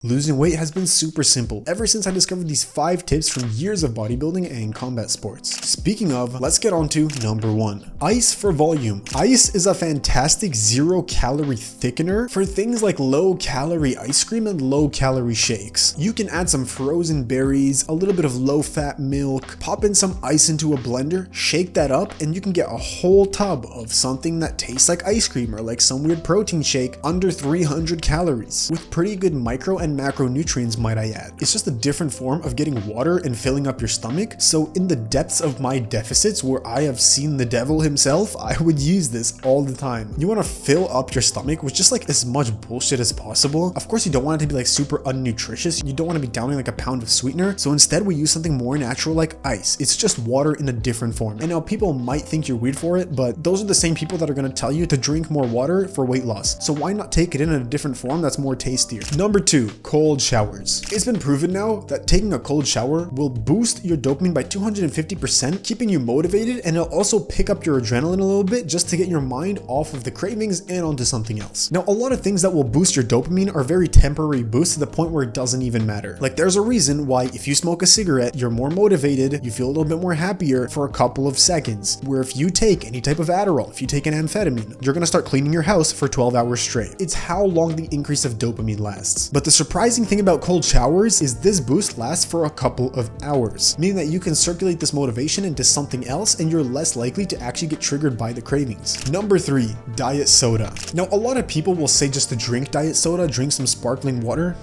Losing weight has been super simple ever since I discovered these 5 tips from years of bodybuilding and combat sports. Speaking of, let's get on to number 1. Ice for volume. Ice is a fantastic 0-calorie thickener for things like low-calorie ice cream and low-calorie shakes. You can add some frozen berries, a little bit of low-fat milk, pop in some ice into a blender, shake that up, and you can get a whole tub of something that tastes like ice cream or like some weird protein shake under 300 calories with pretty good micro and macronutrients, might I add. It's just a different form of getting water and filling up your stomach. So in the depths of my deficits where I have seen the devil himself, I would use this all the time. You want to fill up your stomach with just like as much bullshit as possible. Of course, you don't want it to be like super unnutritious. You don't want to be downing like a pound of sweetener. So instead we use something more natural like ice. It's just water in a different form. And now people might think you're weird for it, but those are the same people that are going to tell you to drink more water for weight loss. So why not take it in a different form that's more tastier? Number 2, cold showers. It's been proven now that taking a cold shower will boost your dopamine by 250%, keeping you motivated, and it'll also pick up your adrenaline a little bit just to get your mind off of the cravings and onto something else. Now, a lot of things that will boost your dopamine are very temporary boosts to the point where it doesn't even matter. Like there's a reason why if you smoke a cigarette, you're more motivated, you feel a little bit more happier for a couple of seconds. Where if you take any type of Adderall, if you take an amphetamine, you're gonna start cleaning your house for 12 hours straight. It's how long the increase of dopamine lasts. But the surprising thing about cold showers is this boost lasts for a couple of hours, meaning that you can circulate this motivation into something else and you're less likely to actually get triggered by the cravings. Number 3, diet soda. Now, a lot of people will say just to drink diet soda, drink some sparkling water.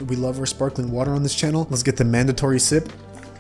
We love our sparkling water on this channel. Let's get the mandatory sip.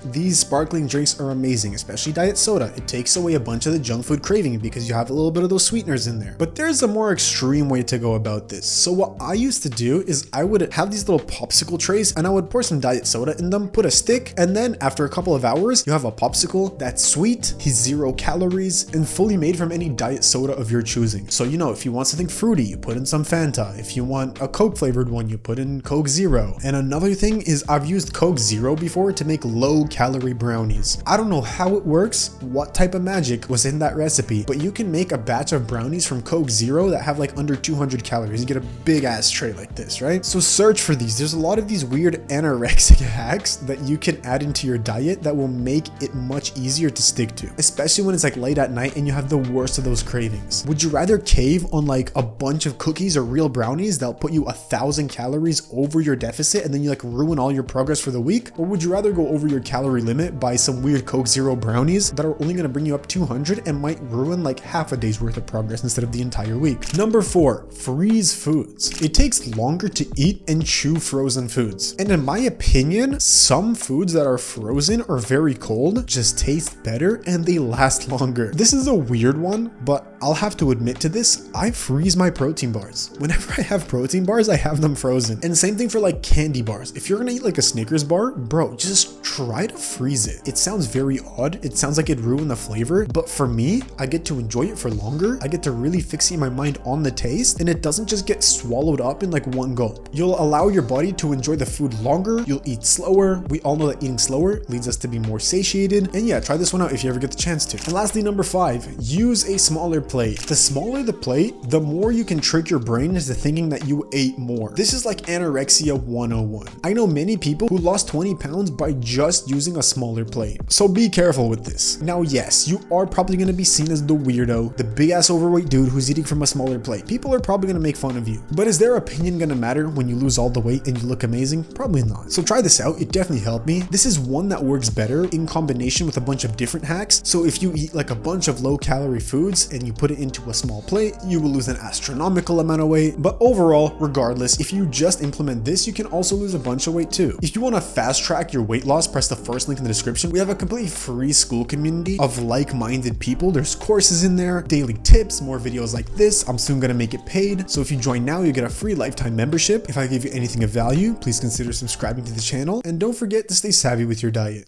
These sparkling drinks are amazing, especially diet soda. It takes away a bunch of the junk food craving because you have a little bit of those sweeteners in there. But there's a more extreme way to go about this. So what I used to do is I would have these little popsicle trays and I would pour some diet soda in them, put a stick, and then after a couple of hours, you have a popsicle that's sweet, he's 0 calories, and fully made from any diet soda of your choosing. So you know, if you want something fruity, you put in some Fanta. If you want a Coke flavored one, you put in Coke Zero. And another thing is I've used Coke Zero before to make low-calorie brownies. I don't know how it works, what type of magic was in that recipe, but you can make a batch of brownies from Coke Zero that have like under 200 calories. You get a big ass tray like this, right? So search for these. There's a lot of these weird anorexic hacks that you can add into your diet that will make it much easier to stick to, especially when it's like late at night and you have the worst of those cravings. Would you rather cave on like a bunch of cookies or real brownies that'll put you 1,000 calories over your deficit and then you like ruin all your progress for the week? Or would you rather go over your calorie limit by some weird Coke Zero brownies that are only going to bring you up 200 and might ruin like half a day's worth of progress instead of the entire week? Number 4, freeze foods. It takes longer to eat and chew frozen foods. And in my opinion, some foods that are frozen or very cold just taste better and they last longer. This is a weird one, but I'll have to admit to this, I freeze my protein bars. Whenever I have protein bars, I have them frozen. And same thing for like candy bars. If you're gonna eat like a Snickers bar, bro, just try to freeze it. It sounds very odd. It sounds like it'd ruin the flavor, but for me, I get to enjoy it for longer. I get to really fixate my mind on the taste and it doesn't just get swallowed up in like one gulp. You'll allow your body to enjoy the food longer. You'll eat slower. We all know that eating slower leads us to be more satiated. And yeah, try this one out if you ever get the chance to. And lastly, number 5, use a smaller plate. The smaller the plate, the more you can trick your brain into thinking that you ate more. This is like anorexia 101. I know many people who lost 20 pounds by just using a smaller plate. So be careful with this. Now, yes, you are probably going to be seen as the weirdo, the big ass overweight dude who's eating from a smaller plate. People are probably going to make fun of you. But is their opinion going to matter when you lose all the weight and you look amazing? Probably not. So try this out. It definitely helped me. This is one that works better in combination with a bunch of different hacks. So if you eat like a bunch of low calorie foods and you put it into a small plate, you will lose an astronomical amount of weight. But overall, regardless, if you just implement this, you can also lose a bunch of weight too. If you want to fast track your weight loss, press the first link in the description. We have a completely free Skool community of like-minded people. There's courses in there, daily tips, more videos like this. I'm soon gonna make it paid. So if you join now, you get a free lifetime membership. If I give you anything of value, please consider subscribing to the channel and don't forget to stay savvy with your diet.